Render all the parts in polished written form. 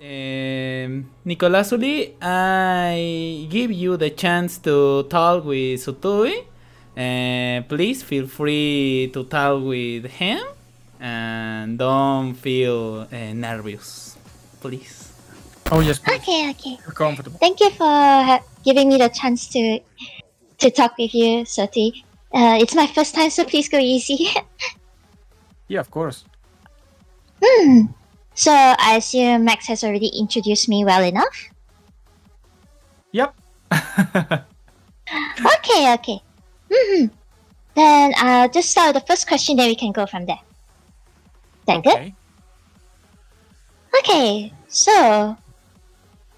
NIKOLAZULI, I give you the chance to talk with SOTUI. Please feel free to talk with him and don't feel nervous, please. Oh yes, please. Okay. Feel comfortable. Thank you for giving me the chance to talk with you, SOTUI. It's my first time, so please go easy. Yeah, of course. So I assume Max has already introduced me well enough. Yep. Okay. Then I'll just start with the first question, then we can go from there. That good? Okay. Okay, so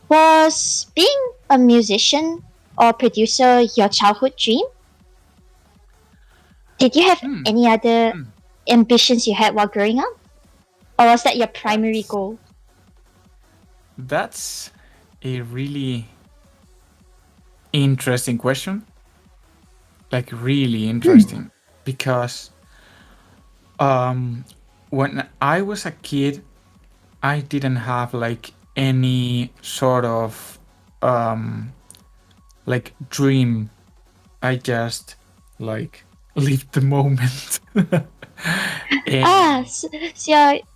was being a musician or producer your childhood dream? Did you have any other ambitions you had while growing up? Or was that your primary goal? That's a really interesting question. Like really interesting. Because when I was a kid, I didn't have like any sort of like dream. I just like lived the moment. So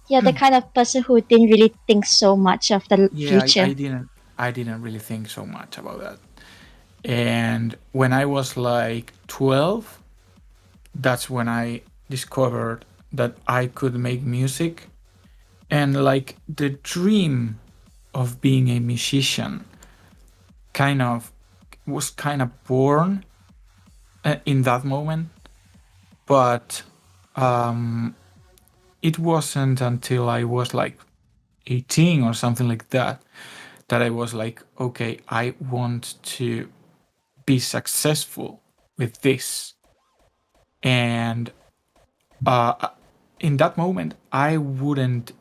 you're the kind of person who didn't really think so much of the future. I didn't really think so much about that. And when I was like 12, that's when I discovered that I could make music. And like the dream of being a musician was kind of born in that moment. But it wasn't until I was like 18 or something like that I was like, okay, I want to be successful with this. And in that moment, I wouldn't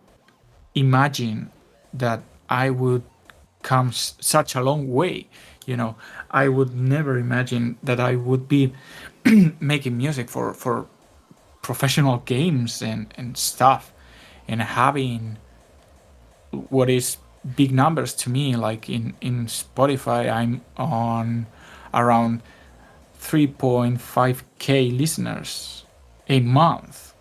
imagine that I would come such a long way. You know, I would never imagine that I would be making music for professional games and stuff, and having what is big numbers to me. Like in Spotify, I'm on around 3.5k listeners a month.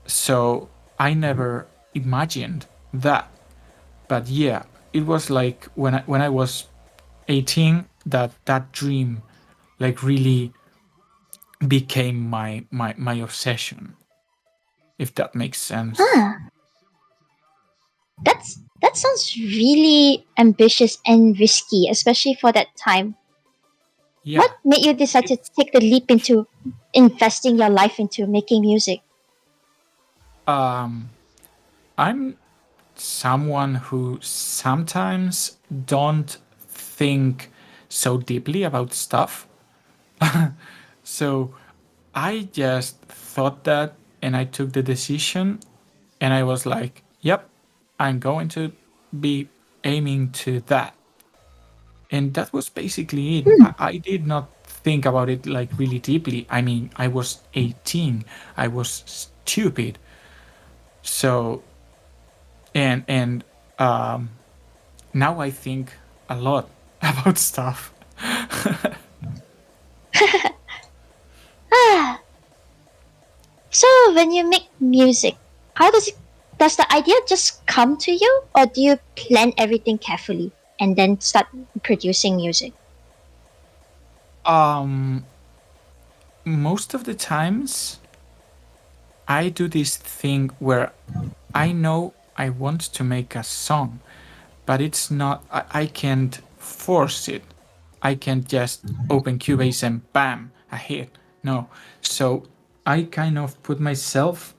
So I never imagined that. But yeah, it was like when I was 18 that dream like really became my obsession, if that makes sense. That sounds really ambitious and risky, especially for that time. Yeah. What made you decide to take the leap into investing your life into making music? I'm someone who sometimes don't think so deeply about stuff. So I just thought that, and I took the decision, and I was like, yep, I'm going to be aiming to that. And that was basically it. I did not think about it like really deeply. I mean, I was 18. I was stupid. So, and now I think a lot about stuff. So when you make music, does the idea just come to you, or do you plan everything carefully and then start producing music? Most of the times I do this thing where I know I want to make a song, but it's not, I can't force it. I can't just open Cubase and bam, a hit. No. So I kind of put myself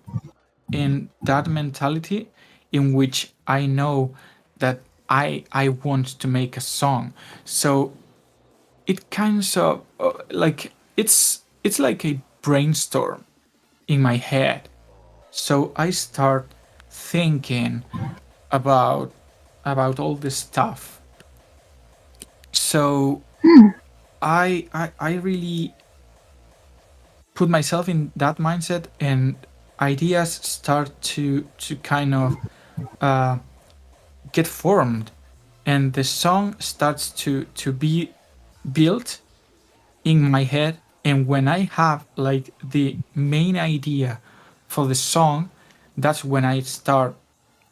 in that mentality in which I know that I want to make a song. So it kind of like it's like a brainstorm in my head. So I start thinking about all this stuff. So I really put myself in that mindset, and ideas start to kind of get formed, and the song starts to be built in my head. And when I have like the main idea for the song, that's when I start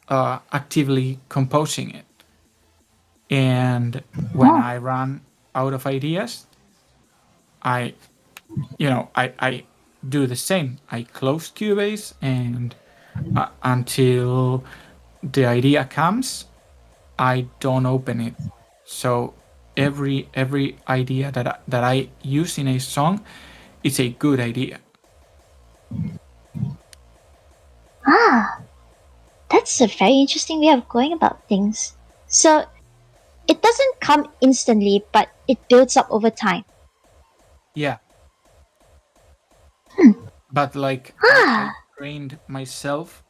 actively composing it. And when I run out of ideas, I do the same. I close Cubase, and until the idea comes, I don't open it. So every idea that I use in a song, it's a good idea. That's a very interesting way of going about things. So it doesn't come instantly, but it builds up over time. Yeah. But like I trained myself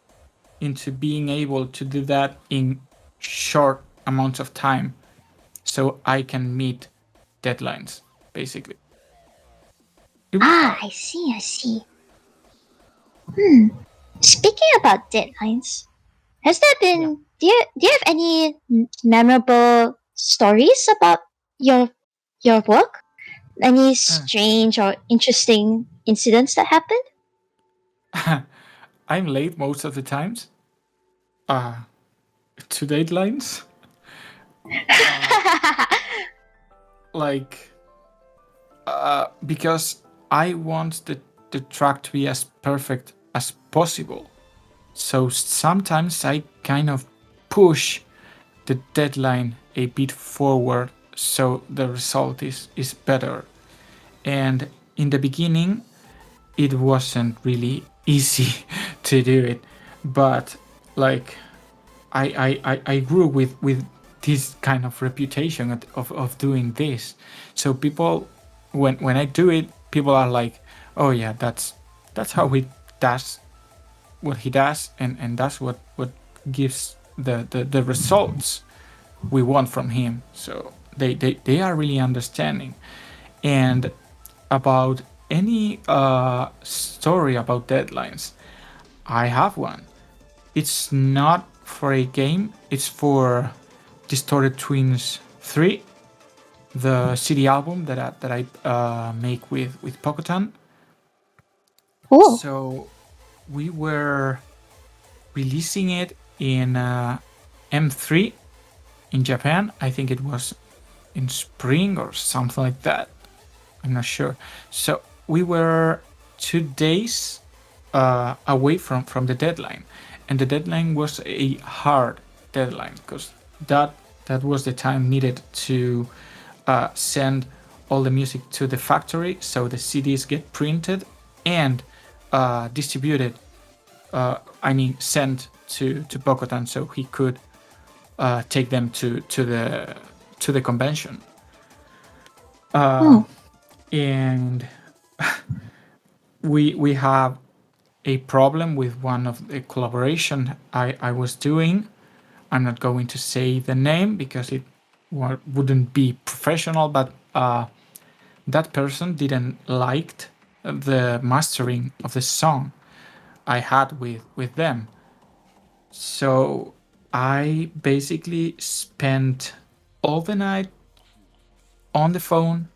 into being able to do that in short amounts of time, so I can meet deadlines, basically. I see. Speaking about deadlines, has there been do you have any memorable stories about your work? Any strange or interesting incidents that happened? I'm late most of the times. To deadlines. Like, because I want the track to be as perfect as possible. So sometimes I kind of push the deadline a bit forward so the result is better. And in the beginning, it wasn't really easy to do it, but like I grew with this kind of reputation of doing this. So people, when I do it, people are like, oh yeah, that's how he does what he does, and that's what gives the results we want from him. So they are really understanding. And about any story about deadlines, I have one. It's not for a game, it's for Distorted Twins 3, the CD album that I make with Pocotan. Oh, So we were releasing it in M3 in Japan. I think it was in spring or something like that. I'm not sure. So we were 2 days away from the deadline, and the deadline was a hard deadline because that was the time needed to send all the music to the factory, so the CDs get printed and distributed. Sent to Bogota, so he could take them to the convention. And we have a problem with one of the collaboration I was doing. I'm not going to say the name because it wouldn't be professional, but that person didn't like the mastering of the song I had with them. So I basically spent all the night on the phone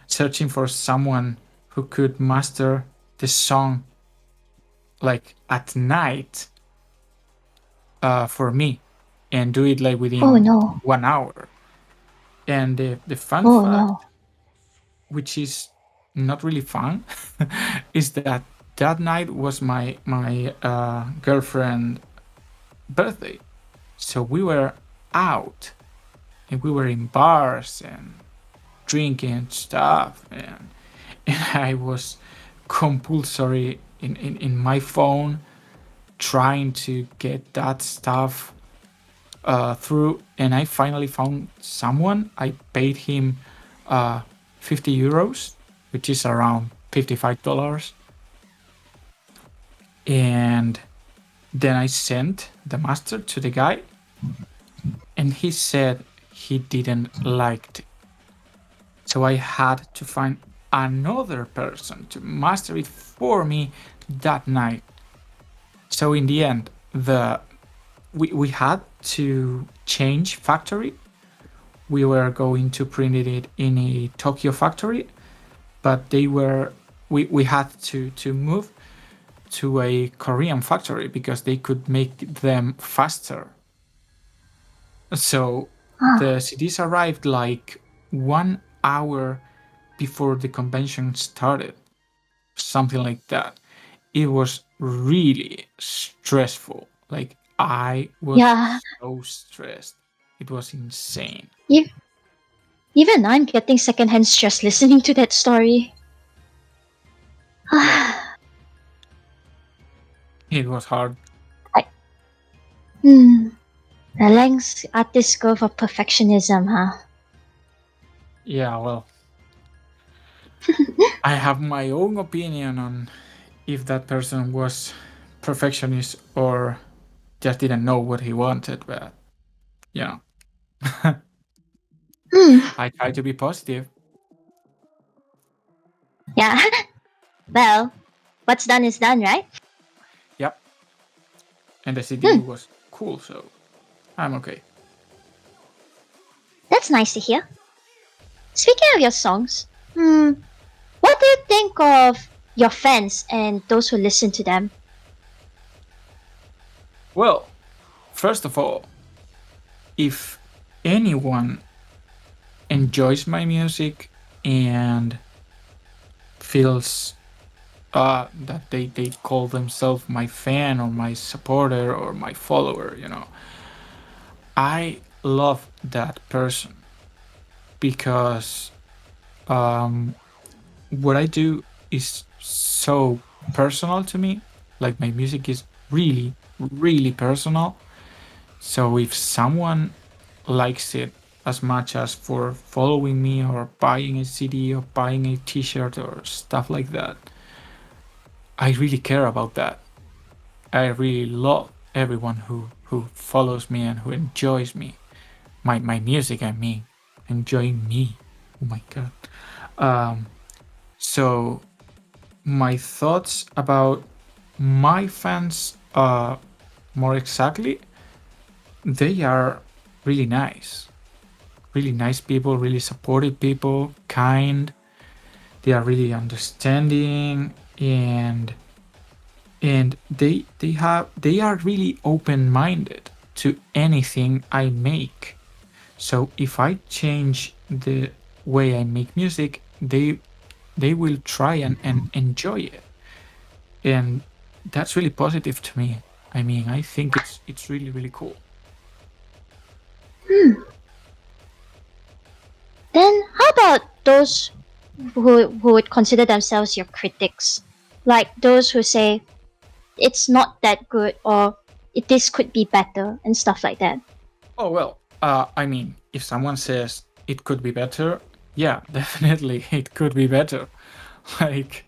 searching for someone who could master the song like at night for me and do it like within 1 hour. And the fun fact, which is not really fun, is that night was my girlfriend birthday. So we were out and we were in bars and drinking stuff, and I was compulsory in my phone trying to get that stuff through, and I finally found someone. I paid him 50 euros, which is around $55, and then I sent the master to the guy, and he said he didn't like it. So I had to find another person to master it for me that night. So in the end, the we had to change factory. We were going to print it in a Tokyo factory, but we had to move to a Korean factory because they could make them faster. So the CDs arrived like 1 hour before the convention started, something like that. It was really stressful. Like, I was so stressed. It was insane. Even I'm getting secondhand stress listening to that story. It was hard. The lengths artists go for perfectionism, huh? Yeah, well, I have my own opinion on if that person was perfectionist or just didn't know what he wanted, but you know, I try to be positive. Yeah. Well, what's done is done, right? Yep. And the CD was cool, so I'm okay. That's nice to hear. Speaking of your songs, what do you think of your fans and those who listen to them? Well, first of all, if anyone enjoys my music and feels that they call themselves my fan or my supporter or my follower, I love that person because what I do is so personal to me. Like, my music is really, really personal. So if someone likes it as much as for following me or buying a CD or buying a t-shirt or stuff like that, I really care about that. I really love everyone who follows me and who enjoys me. My music, I mean. Enjoying me. Oh my god. So my thoughts about my fans, more exactly, they are really nice. Really nice people, really supportive people, kind. They are really understanding, and they are really open-minded to anything I make. So if I change the way I make music, they will try and enjoy it, and that's really positive to me. I mean, I think it's really, really cool. Then how about those who would consider themselves your critics? Like those who say it's not that good or this could be better and stuff like that. Oh, well, I mean, if someone says it could be better, yeah, definitely it could be better. Like,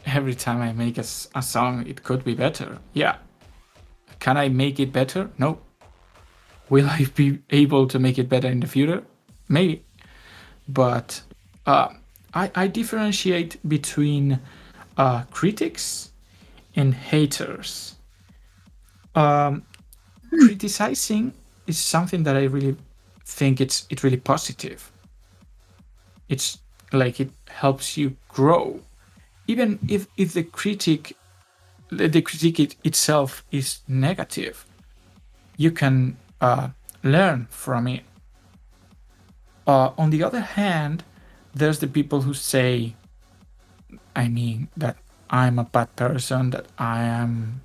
every time I make a song, it could be better. Yeah. Can I make it better? No. Will I be able to make it better in the future? Maybe. But I differentiate between critics and haters. Criticizing is something that I really think it's really positive. It's like it helps you grow, even if the critique itself is negative. You can learn from it. On the other hand, there's the people who say, I mean, that I'm a bad person, that I am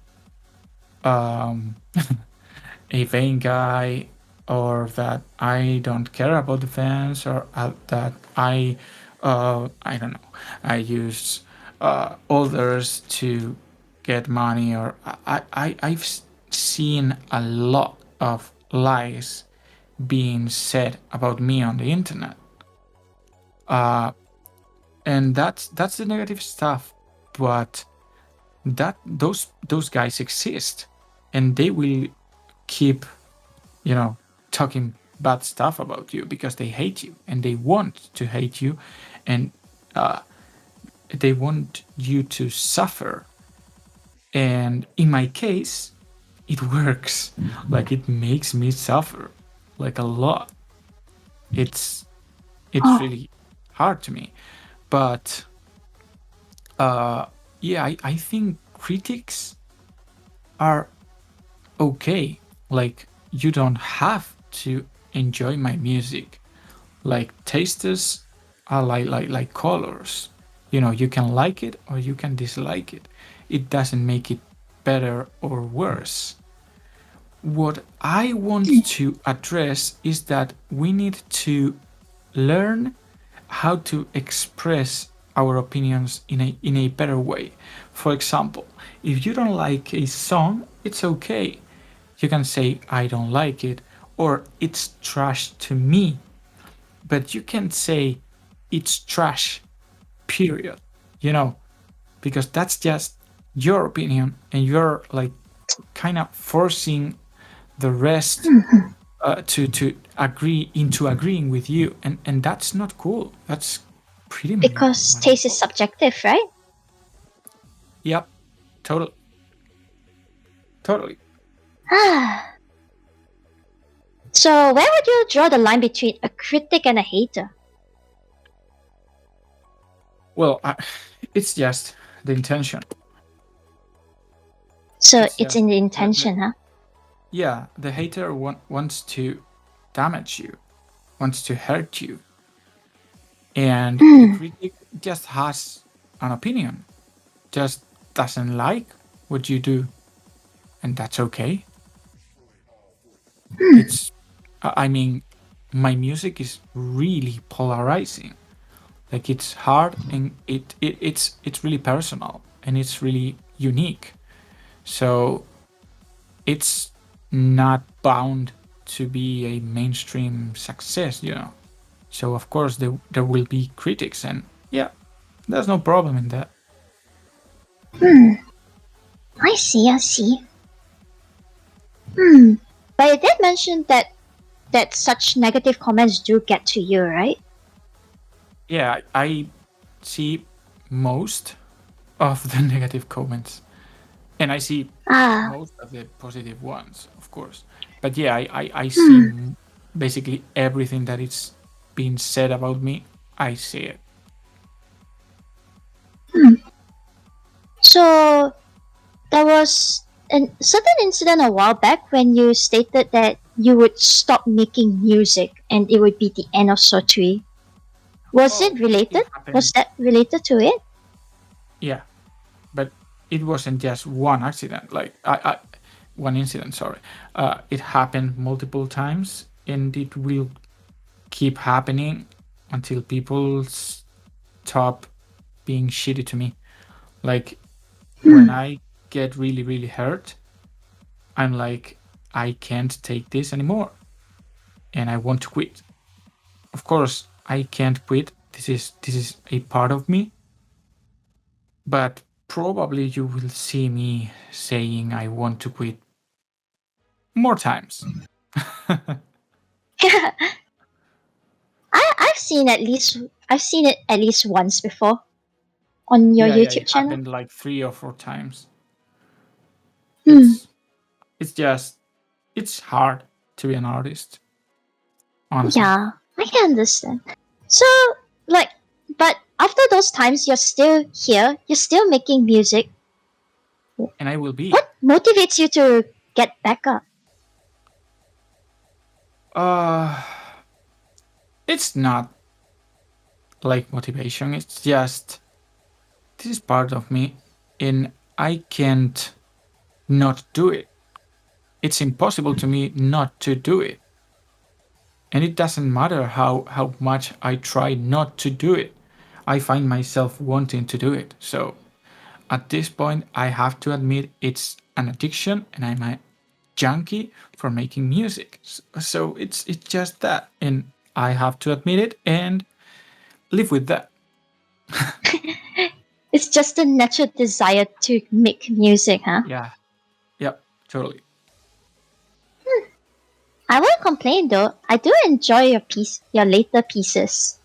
a vain guy, or that I don't care about the fans, or that I don't know, I use others to get money, or I've seen a lot of lies being said about me on the internet. And that's the negative stuff, but that those guys exist, and they will keep, talking bad stuff about you because they hate you and they want to hate you, and they want you to suffer. And in my case, it works. Like, it makes me suffer like a lot. It's really hard to me. But yeah, I think critics are okay. Like, you don't have to enjoy my music. Like, tastes are like colors. You can like it or you can dislike it. It doesn't make it better or worse. What I want to address is that we need to learn how to express our opinions in a better way. For example, if you don't like a song, it's okay. You can say, I don't like it, or it's trash to me. But you can't say, it's trash, period. Because that's just your opinion, and you're like kind of forcing the rest to agree into agreeing with you, and that's not cool. That's pretty Because taste is subjective, right? Yep, totally. So where would you draw the line between a critic and a hater? Well, it's just the intention. So it's in the intention, huh? Yeah, the hater wants to damage you, wants to hurt you. And the critic just has an opinion, just doesn't like what you do. And that's okay. I mean, my music is really polarizing. Like, it's hard, and it's really personal, and it's really unique. So it's not bound to be a mainstream success, So of course there will be critics, and yeah, there's no problem in that. I see. But it did mention that such negative comments do get to you, right? Yeah, I see most of the negative comments, and I see most of the positive ones, of course. But yeah, I see basically everything that is being said about me. I see it. So there was a certain incident a while back when you stated that you would stop making music and it would be the end of SOTUI. Was it related? Was that related to it? Yeah, but it wasn't just one accident. Like, one incident. Sorry, it happened multiple times, and it will keep happening until people stop being shitty to me. Like, when I get really, really hurt, I'm like, I can't take this anymore, and I want to quit. Of course, I can't quit. This is a part of me, but probably you will see me saying I want to quit more times. I've seen it at least once before on your YouTube it channel. happened like 3 or 4 times. It's just, it's hard to be an artist, honestly. Yeah, I can understand. So, like, but after those times, you're still here. You're still making music. And I will be. What motivates you to get back up? It's not like motivation. It's just, this is part of me, and I can't not do it. It's impossible to me not to do it. And it doesn't matter how much I try not to do it. I find myself wanting to do it. So at this point, I have to admit it's an addiction, and I'm a junkie for making music. So it's just that, and I have to admit it and live with that. It's just a natural desire to make music, huh? Yeah. Yep, totally. I won't complain though. I do enjoy your later pieces.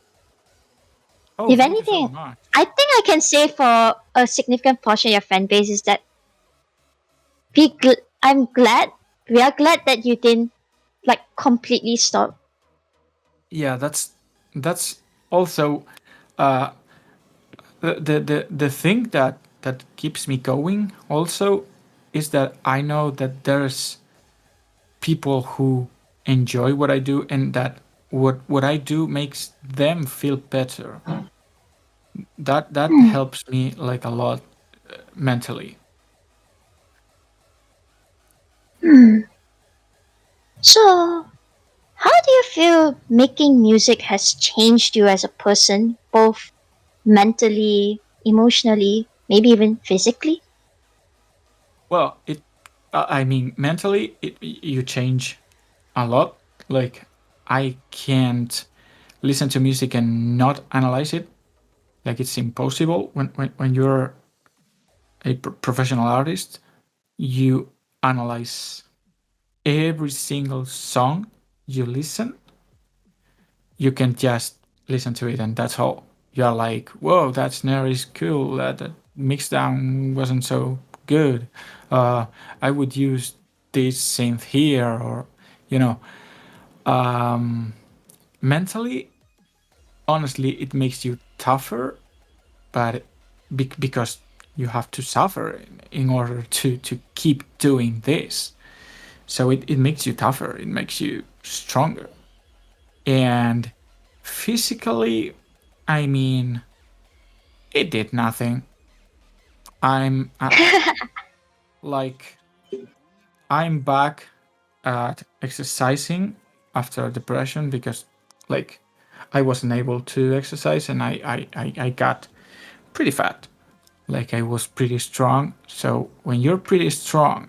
Oh, If thank you anything, so much. I think I can say for a significant portion of your fan base is that we are glad that you didn't like completely stop. Yeah, that's also uh, the thing that keeps me going also is that I know that there's people who enjoy what I do and that what I do makes them feel better. That helps me like a lot mentally. So, how do you feel making music has changed you as a person, both mentally, emotionally, maybe even physically? Well, it I mean mentally you change a lot. Like I can't listen to music and not analyze it. Like it's impossible when you're a professional artist. You analyze every single song you listen. You can just listen to it and that's all. You're like, whoa, that snare is cool. That mix down wasn't so good. I would use this synth here, or you know, um, mentally, honestly, it makes you tougher, but because you have to suffer in order to keep doing this. So it makes you tougher, it makes you stronger. And physically, I mean, it did nothing. I'm like, I'm back at exercising after depression because, like, I wasn't able to exercise and I got pretty fat. Like, I was pretty strong. So, when you're pretty strong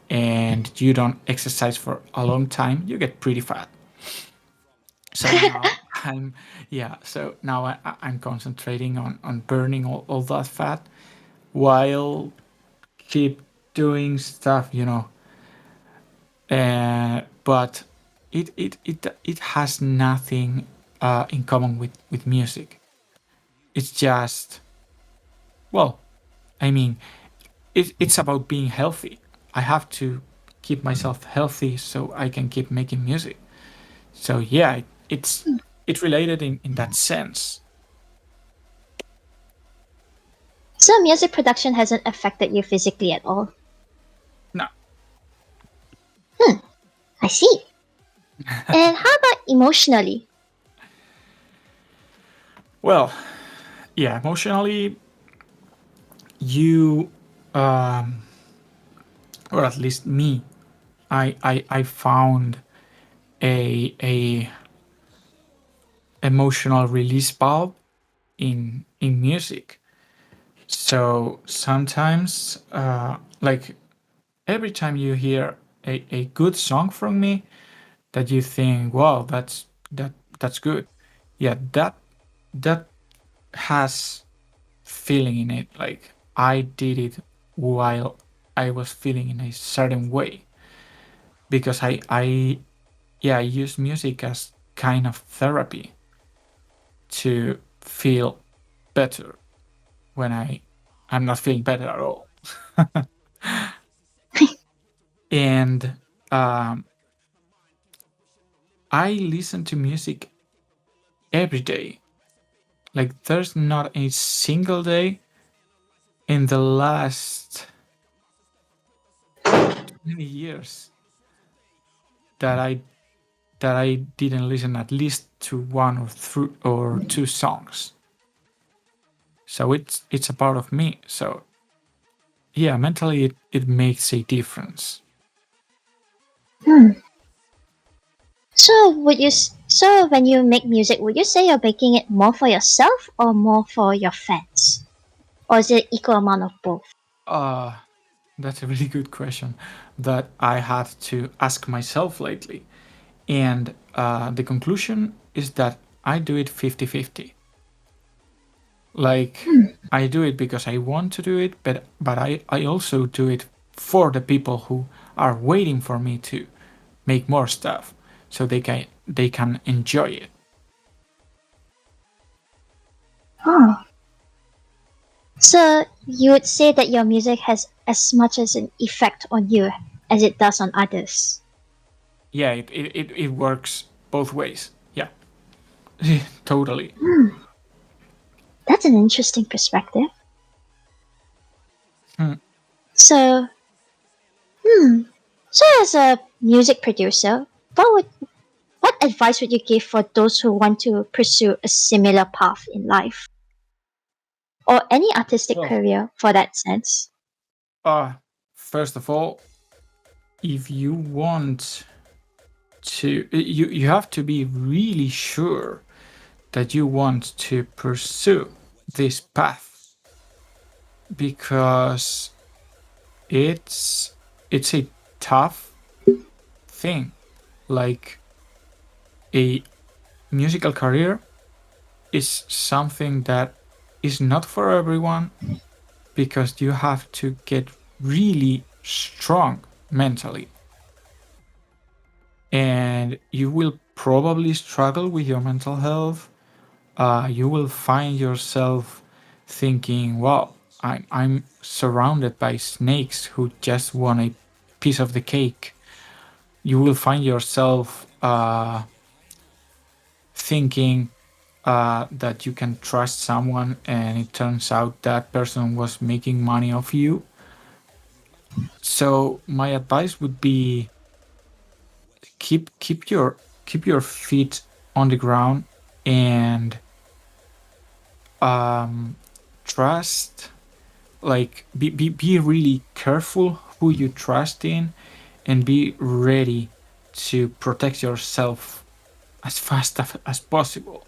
and you don't exercise for a long time, you get pretty fat. So now I'm, yeah, so now I'm concentrating on burning all that fat while keep doing stuff, but it has nothing in common with music. It's just, well, I mean, it's about being healthy. I have to keep myself healthy so I can keep making music. So yeah, it's related in that sense. So, music production hasn't affected you physically at all. No, I see. And how about emotionally? well, yeah, emotionally, you, um, or at least me, I found a emotional release valve in music. So sometimes, like every time you hear a good song from me, that you think, wow, that's good. Yeah, that has feeling in it. Like I did it while I was feeling in a certain way because I yeah, I use music as kind of therapy to feel better when I'm not feeling better at all. And um, I listen to music every day. Like there's not a single day in the last 20 years that I didn't listen at least to one or two songs. So it's a part of me. So yeah, mentally it makes a difference. Hmm. So when you make music, would you say you're making it more for yourself or more for your fans? Or is it equal amount of both? Uh that's a really good question that I had to ask myself lately. And the conclusion is that I do it 50-50. Like I do it because I want to do it, but I also do it for the people who are waiting for me to make more stuff so they can enjoy it. Oh. So you would say that your music has as much as an effect on you as it does on others. Yeah, it works both ways. Yeah. Totally. That's an interesting perspective. Hmm. So, so as a music producer, what advice would you give for those who want to pursue a similar path in life? Or any artistic Well, career for that sense? first of all, if you want to, you have to be really sure that you want to pursue this path, because it's a tough thing. Like, a musical career is something that is not for everyone, because you have to get really strong mentally, and you will probably struggle with your mental health. You will find yourself thinking, "Well, I'm surrounded by snakes who just want a piece of the cake." You will find yourself thinking that you can trust someone, and it turns out that person was making money off you. So my advice would be, keep your feet on the ground, and trust, like, be really careful who you trust in, and be ready to protect yourself as fast as possible,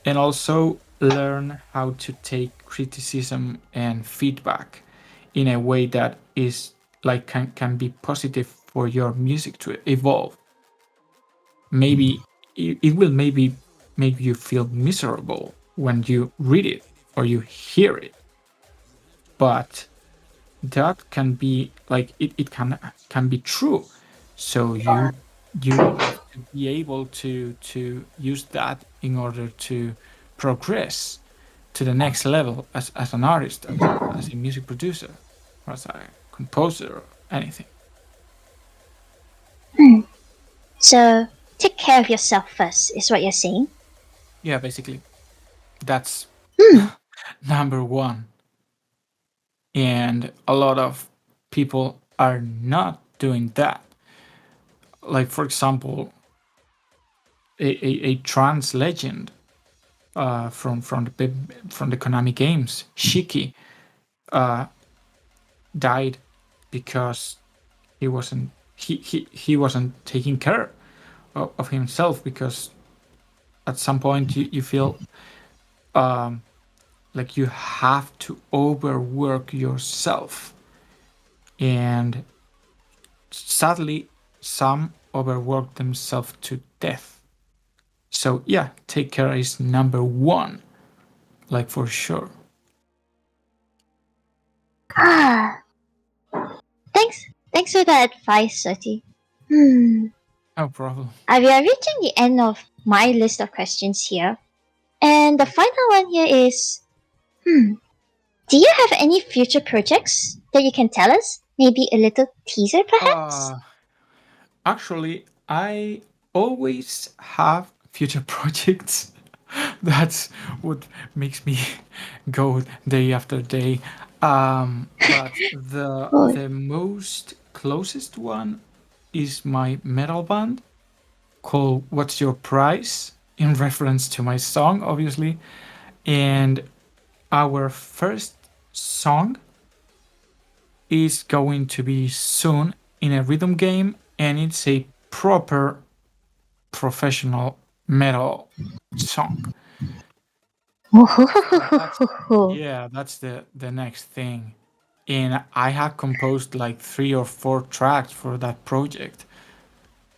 and also learn how to take criticism and feedback in a way that is like can be positive for your music to evolve. Maybe it will maybe make you feel miserable when you read it or you hear it, but that can be like, it can be true. So you have to be able to use that in order to progress to the next level as an artist, as a music producer, or as a composer, or anything. So, take care of yourself first, is what you're saying? Yeah, basically, that's number one. And a lot of people are not doing that. Like, for example, a trans legend from the Konami games, Shiki, died because he wasn't taking care of himself, because at some point you feel like you have to overwork yourself, and sadly some overwork themselves to death. So yeah, take care is number one, like, for sure. Ah, thanks for the advice, Soti. Hmm. No problem. We are reaching the end of my list of questions here. And the final one here is, do you have any future projects that you can tell us? Maybe a little teaser, perhaps? Actually, I always have future projects. That's what makes me go day after day. But Oh, the most closest one is my metal band called "What's Your Price," in reference to my song, obviously. And our first song is going to be soon in a rhythm game, and it's a proper professional metal song. So that's, yeah, that's the next thing. And I have composed like 3 or 4 tracks for that project.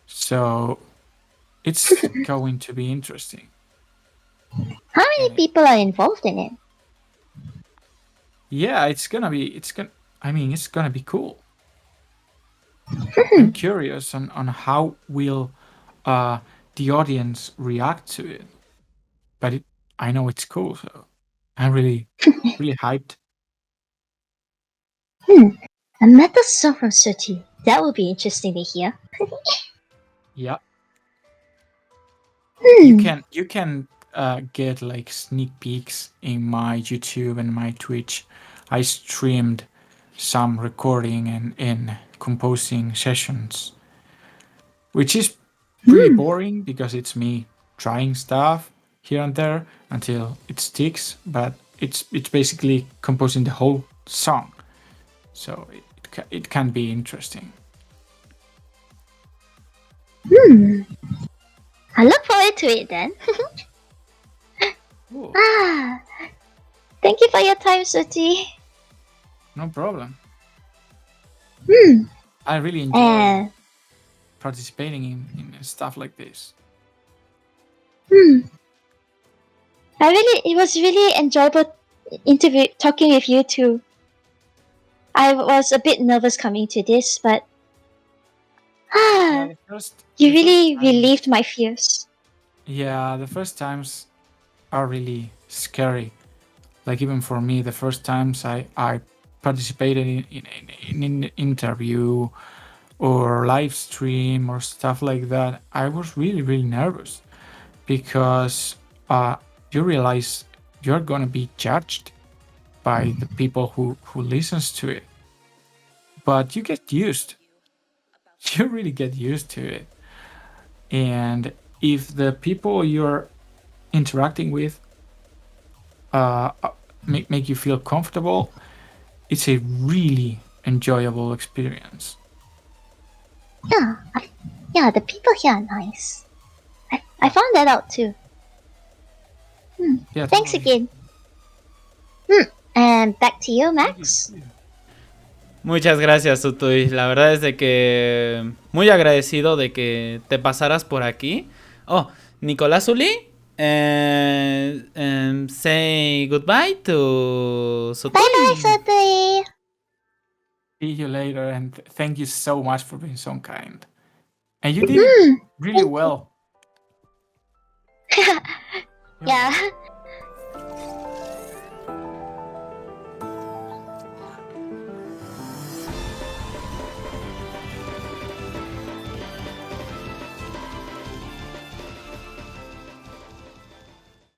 So it's going to be interesting. How many And people are involved in it? yeah, it's gonna be cool. I'm curious on how will the audience react to it. But I know it's cool, so I'm really really hyped. A metal song from Suti. That would be interesting to hear. Yeah. Hmm. You can get like sneak peeks in my YouTube and my Twitch. I streamed some recording and composing sessions, which is pretty boring because it's me trying stuff here and there until it sticks. But it's basically composing the whole song, so it can be interesting. I look forward to it then. Cool. Thank you for your time, SOTUI. No problem. Hmm. I really enjoy participating in stuff like this. It was really enjoyable talking with you too. I was a bit nervous coming to this, but you really relieved my fears. Yeah, the first times are really scary. Like even for me, the first times I participated in an interview or live stream or stuff like that, I was really nervous because you realize you're gonna be judged by the people who listens to it. But you get used. You really get used to it. And if the people you're interacting with make you feel comfortable, it's a really enjoyable experience. Yeah, the people here are nice. I found that out too. Yeah, Thanks totally. again. And back to you, Max. Muchas gracias, SOTUI. La verdad es de que muy agradecido de que te pasaras por aquí. Oh, NIKOLAZULI, say goodbye to SOTUI. Bye, SOTUI. See you later, and thank you so much for being so kind. And you did really well. Yeah.